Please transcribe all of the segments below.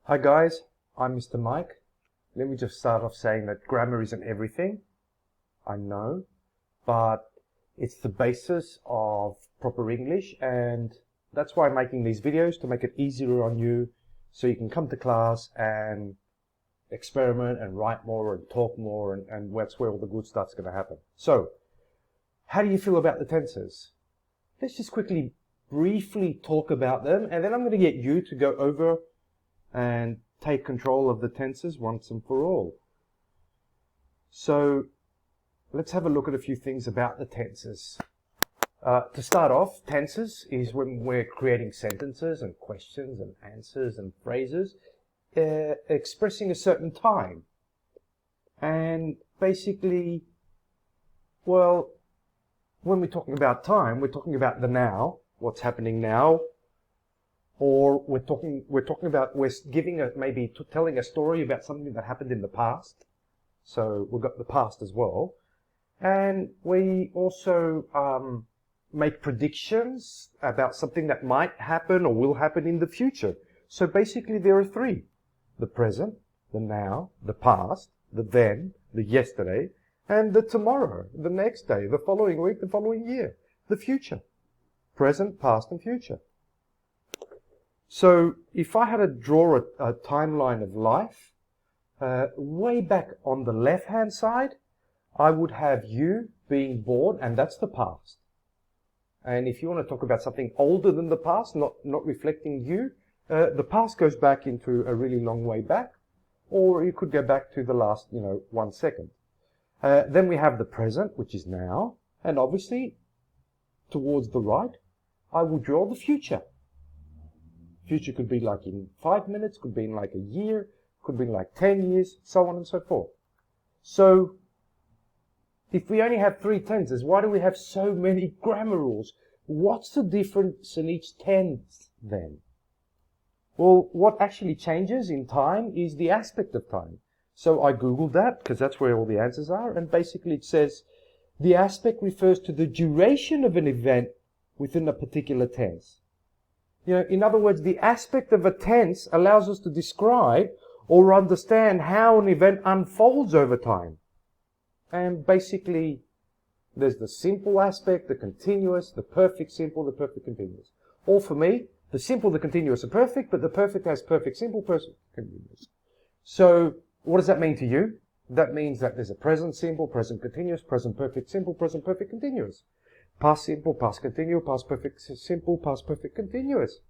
Hi guys, I'm Mr. Mike. Let me just start off saying that grammar isn't everything. I know, but it's the basis of proper English, and that's why I'm making these videos, to make it easier on you so you can come to class and experiment and write more and talk more, and that's where all the good stuff's going to happen. So, how do you feel about the tenses? Let's just quickly, briefly talk about them, and then I'm going to get you to go over and take control of the tenses once and for all. So let's have a look at a few things about the tenses. To start off, tenses is when we're creating sentences and questions and answers and phrases expressing a certain time. And basically, well, when we're talking about time, we're talking about the now, what's happening now. Or we're talking about, telling a story about something that happened in the past. So we've got the past as well. And we also make predictions about something that might happen or will happen in the future. So basically there are three: the present, the now, the past, the then, the yesterday, and the tomorrow, the next day, the following week, the following year, the future. Present, past, and future. So if I had to draw a timeline of life, way back on the left-hand side, I would have you being born, and that's the past. And if you want to talk about something older than the past, not reflecting you, the past goes back into a really long way back, or you could go back to the last, 1 second. Then we have the present, which is now, and obviously, towards the right, I will draw the future. Future could be like in 5 minutes, could be in like a year, could be in like 10 years, so on and so forth. So, if we only have 3 tenses, why do we have so many grammar rules? What's the difference in each tense then? Well, what actually changes in time is the aspect of time. So I googled that, because that's where all the answers are, and basically it says, the aspect refers to the duration of an event within a particular tense. In other words, the aspect of a tense allows us to describe or understand how an event unfolds over time. And basically, there's the simple aspect, the continuous, the perfect simple, the perfect continuous. Or for me, the simple, the continuous are perfect, but the perfect has perfect simple, perfect continuous. So, what does that mean to you? That means that there's a present simple, present continuous, present perfect simple, present perfect continuous. Past simple, past continuous, past perfect simple, past perfect continuous.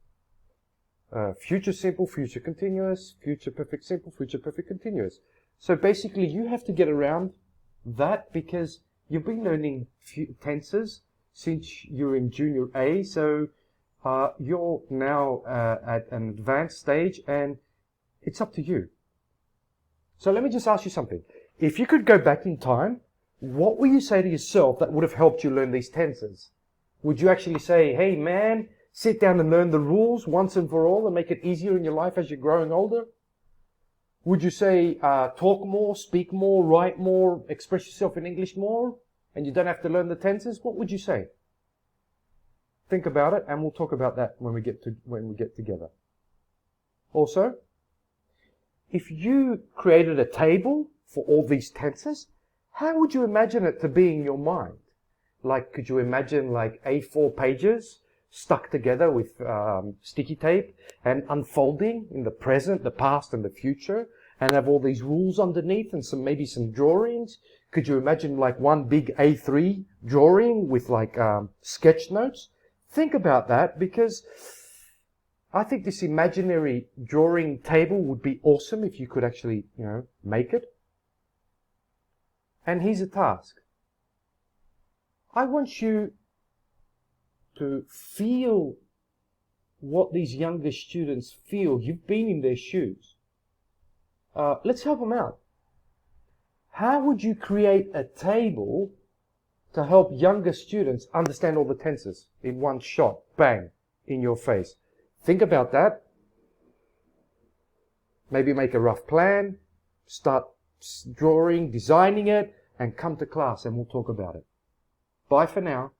Future simple, future continuous, future perfect simple, future perfect continuous. So basically you have to get around that because you've been learning tenses since you're in junior A, so you're now at an advanced stage, and it's up to you. So let me just ask you something. If you could go back in time, what will you say to yourself that would have helped you learn these tenses? Would you actually say, hey man, sit down and learn the rules once and for all and make it easier in your life as you're growing older? Would you say, talk more, speak more, write more, express yourself in English more, and you don't have to learn the tenses? What would you say? Think about it, and we'll talk about that when we get together. Also, if you created a table for all these tenses, how would you imagine it to be in your mind? Like, could you imagine like A4 pages stuck together with sticky tape and unfolding in the present, the past, and the future, and have all these rules underneath and maybe some drawings? Could you imagine like one big A3 drawing with like sketch notes? Think about that, because I think this imaginary drawing table would be awesome if you could actually, make it. And here's a task. I want you to feel what these younger students feel. You've been in their shoes. Let's help them out. How would you create a table to help younger students understand all the tenses in one shot? Bang, in your face. Think about that. Maybe make a rough plan, start drawing, designing it, and come to class and we'll talk about it. Bye for now.